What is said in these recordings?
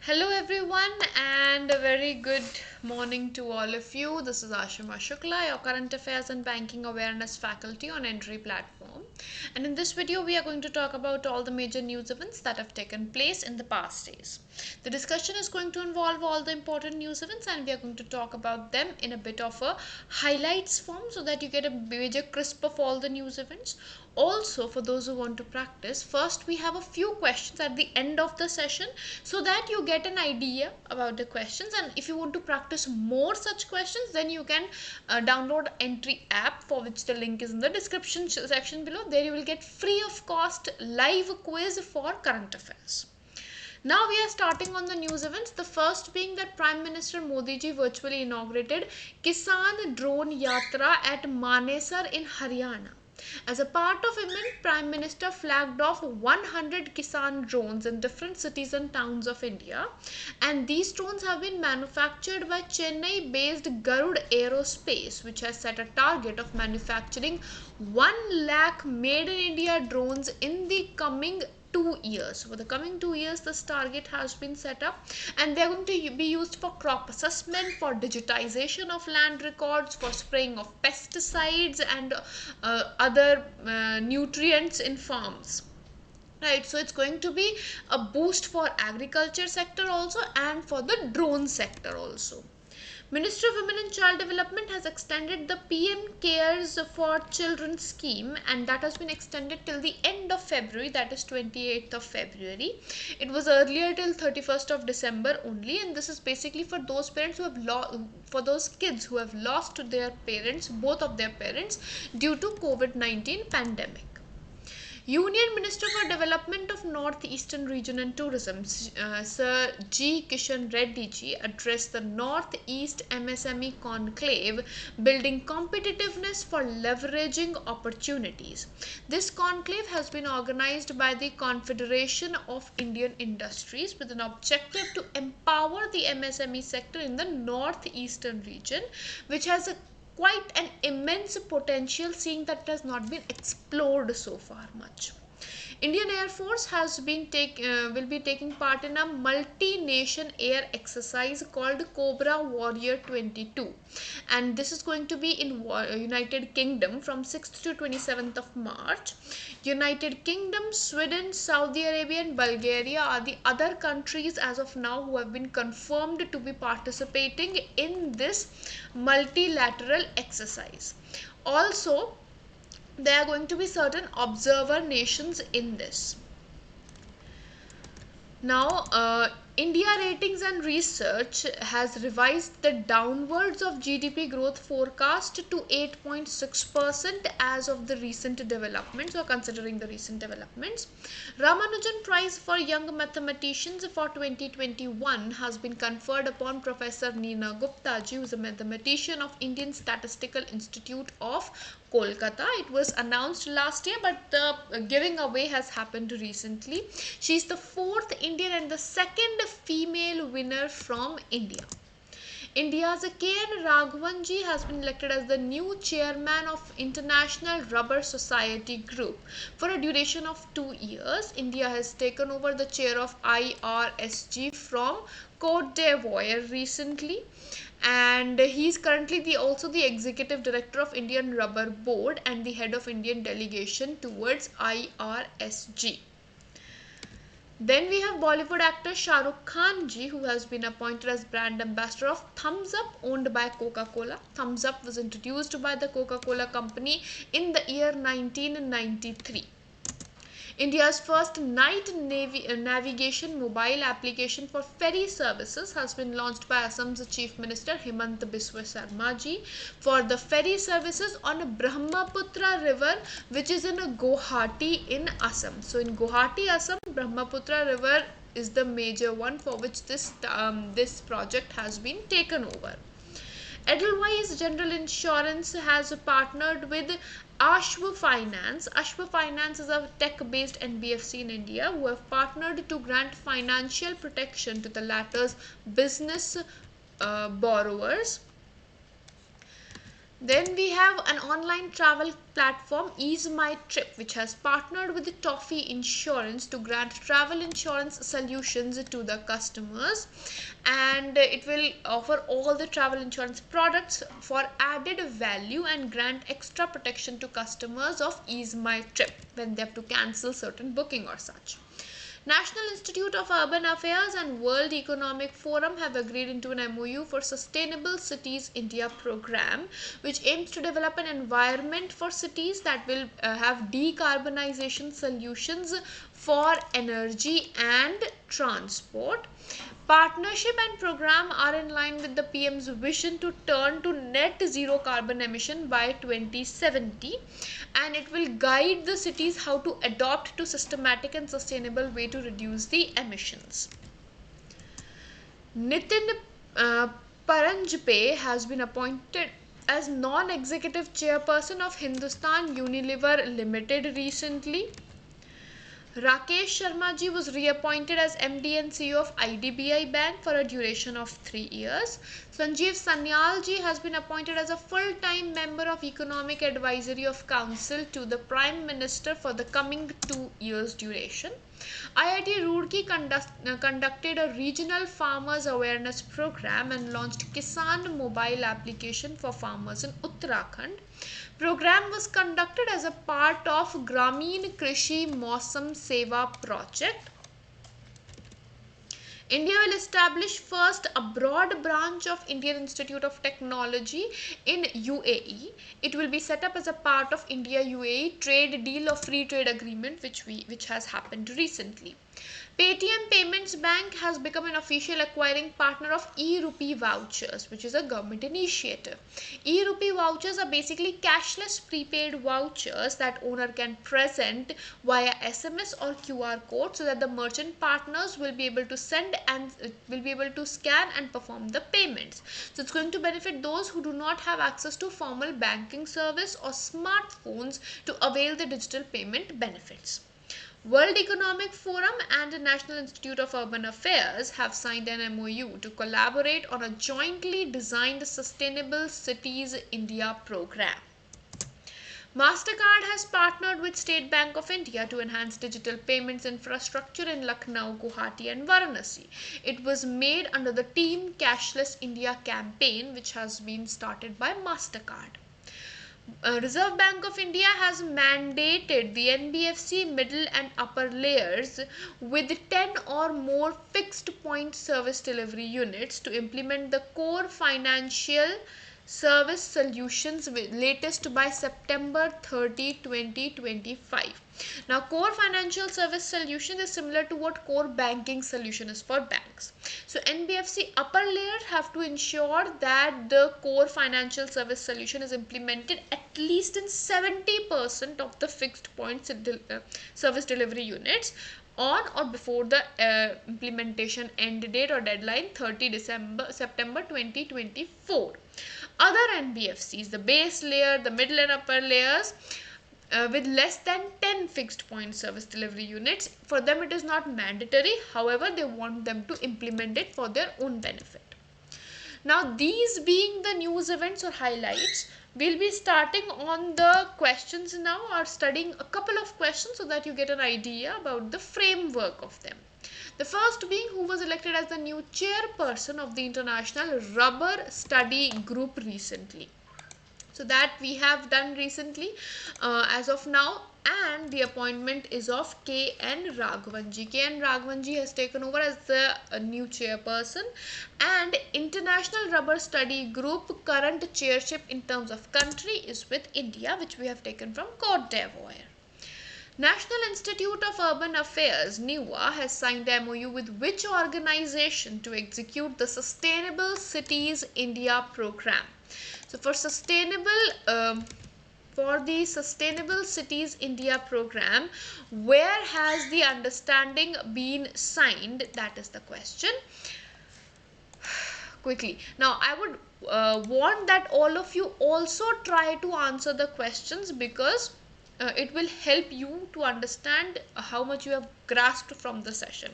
Hello everyone and a very good morning to all of you. This is Ashima Shukla, your current affairs and banking awareness faculty on Entri platform. And in this video we are going to talk about all the major news events that have taken place in the past days. The discussion is going to involve all the important news events and we are going to talk about them in a bit of a highlights form so that you get a major crisp of all the news events. Also, for those who want to practice, first we have a few questions at the end of the session so that you get an idea about the questions, and if you want to practice more such questions then you can download Entri app, for which the link is in the description section below. There you will get free of cost live quiz for current affairs. Now we are starting on the news events. The first being that Prime Minister Modi ji virtually inaugurated Kisan Drone Yatra at Manesar in Haryana. As a part of event, Prime Minister flagged off 100 Kisan drones in different cities and towns of India, and these drones have been manufactured by Chennai-based Garud Aerospace, which has set a target of manufacturing 1 lakh made in India drones in the coming 2 years. For the coming 2 years, this target has been set up, and they are going to be used for crop assessment, for digitization of land records, for spraying of pesticides and other nutrients in farms. Right, so it's going to be a boost for agriculture sector also and for the drone sector also. Ministry of Women and Child Development has extended the PM Cares for Children scheme, and that has been extended till the end of February, that is 28th of February. It was earlier till 31st of December only, and this is basically for those parents who have for those kids who have lost their parents, both of their parents, due to COVID-19 pandemic. Union Minister for Development of North Eastern Region and Tourism, Sir G. Kishan Reddy ji, addressed the North East MSME Conclave, building competitiveness for leveraging opportunities. This conclave has been organized by the Confederation of Indian Industries with an objective to empower the MSME sector in the North Eastern region, which has quite an immense potential, seeing that it has not been explored so far much. Indian Air Force will be taking part in a multi-nation air exercise called Cobra Warrior 22, and this is going to be in United Kingdom from 6th to 27th of March. United Kingdom, Sweden, Saudi Arabia and Bulgaria are the other countries as of now who have been confirmed to be participating in this multilateral exercise. Also, there are going to be certain observer nations in this. Now, India Ratings and Research has revised the downwards of GDP growth forecast to 8.6% as of the recent developments, or considering the recent developments. Ramanujan Prize for Young Mathematicians for 2021 has been conferred upon Professor Neena Gupta ji, who is a mathematician of Indian Statistical Institute of Kolkata. It was announced last year, but the giving away has happened recently. She is the 4th Indian and the 2nd female winner from India. India's K.N. Raghavanji has been elected as the new chairman of International Rubber Society Group for a duration of 2 years. India has taken over the chair of IRSG from Cote d'Ivoire recently, and he is currently also the executive director of Indian Rubber Board and the head of Indian delegation towards IRSG. Then we have Bollywood actor Shah Rukh Khan ji, who has been appointed as brand ambassador of Thumbs Up, owned by Coca-Cola. Thumbs Up was introduced by the Coca-Cola company in the year 1993. India's first night navigation mobile application for ferry services has been launched by Assam's Chief Minister Himant Biswa Sarma ji for the ferry services on Brahmaputra River, which is in Guwahati in Assam. So in Guwahati, Assam, Brahmaputra River is the major one for which this project has been taken over. Edelweiss General Insurance has partnered with Ashwa Finance. Ashwa Finance is a tech-based NBFC in India who have partnered to grant financial protection to the latter's business borrowers. Then we have an online travel platform, Ease My Trip, which has partnered with the Toffee Insurance to grant travel insurance solutions to the customers, and it will offer all the travel insurance products for added value and grant extra protection to customers of Ease My Trip when they have to cancel certain booking or such. National Institute of Urban Affairs and World Economic Forum have agreed into an MOU for Sustainable Cities India program, which aims to develop an environment for cities that will have decarbonization solutions for energy and transport. Partnership and program are in line with the PM's vision to turn to net zero carbon emission by 2070, and it will guide the cities how to adopt to systematic and sustainable way to reduce the emissions. Nitin Paranjpe has been appointed as non-executive chairperson of Hindustan Unilever Limited recently. Rakesh Sharma ji was reappointed as MD and CEO of IDBI Bank for a duration of 3 years. Sanjeev Sanyal ji has been appointed as a full-time member of Economic Advisory of Council to the Prime Minister for the coming 2 years duration. IIT Roorkee conducted a regional farmers awareness program and launched Kisan mobile application for farmers in Uttarakhand. Program was conducted as a part of Grameen Krishi Mausam Seva project. India will establish first abroad branch of Indian Institute of Technology in UAE. It will be set up as a part of India-UAE trade deal of free trade agreement which has happened recently. Paytm Payments Bank has become an official acquiring partner of e-rupee vouchers, which is a government initiative. E-rupee vouchers are basically cashless prepaid vouchers that owner can present via SMS or QR code so that the merchant partners will be able to send and will be able to scan and perform the payments. So it's going to benefit those who do not have access to formal banking service or smartphones to avail the digital payment benefits. World Economic Forum and the National Institute of Urban Affairs have signed an MOU to collaborate on a jointly designed Sustainable Cities India program. MasterCard has partnered with State Bank of India to enhance digital payments infrastructure in Lucknow, Guwahati and Varanasi. It was made under the Team Cashless India campaign, which has been started by MasterCard. Reserve Bank of India has mandated the NBFC middle and upper layers with 10 or more fixed point service delivery units to implement the core financial service solutions latest by September 30, 2025. Now, core financial service solution is similar to what core banking solution is for banks. So, NBFC upper layers have to ensure that the core financial service solution is implemented at least in 70% of the fixed point service delivery units on or before the implementation end date or deadline 30 September 2024. Other NBFCs, the base layer, the middle and upper layers, with less than 10 fixed point service delivery units, for them it is not mandatory. However, they want them to implement it for their own benefit. Now, these being the news events or highlights, we'll be starting on the questions now, or studying a couple of questions so that you get an idea about the framework of them. The first being, who was elected as the new chairperson of the International Rubber Study Group recently. So that we have done recently as of now, and the appointment is of K.N. Raghavanji. K.N. Raghavanji has taken over as the new chairperson, and International Rubber Study Group current chairship in terms of country is with India, which we have taken from Cote d'Ivoire. National Institute of Urban Affairs NIUA has signed a MOU with which organization to execute the Sustainable Cities India program? So for the Sustainable Cities India program, where has the understanding been signed? That is the question. Quickly. Now, I would want that all of you also try to answer the questions, because it will help you to understand how much you have grasped from the session.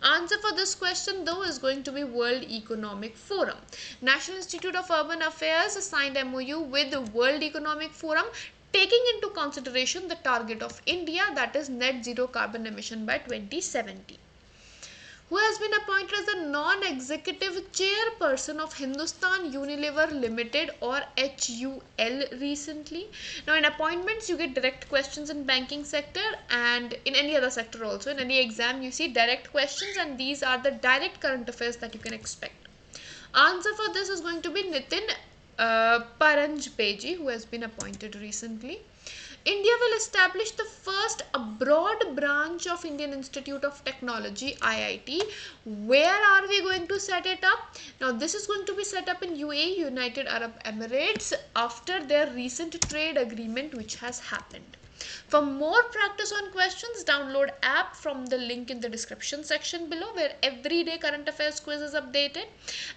Answer for this question though is going to be World Economic Forum. National Institute of Urban Affairs signed MOU with the World Economic Forum, taking into consideration the target of India, that is net zero carbon emission by 2070. Who has been appointed as the non-executive chairperson of Hindustan Unilever Limited or HUL recently. Now in appointments you get direct questions in banking sector and in any other sector also. In any exam you see direct questions, and these are the direct current affairs that you can expect. Answer for this is going to be Nitin Paranjpeji, who has been appointed recently. India will establish the first abroad branch of Indian Institute of Technology (IIT). Where are we going to set it up? Now this is going to be set up in UAE, United Arab Emirates, after their recent trade agreement which has happened. For more practice on questions, download app from the link in the description section below, where everyday current affairs quiz is updated.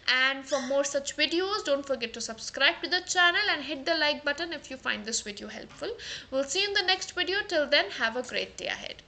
And for more such videos, don't forget to subscribe to the channel and hit the like button if you find this video helpful. We'll see you in the next video. Till then, have a great day ahead.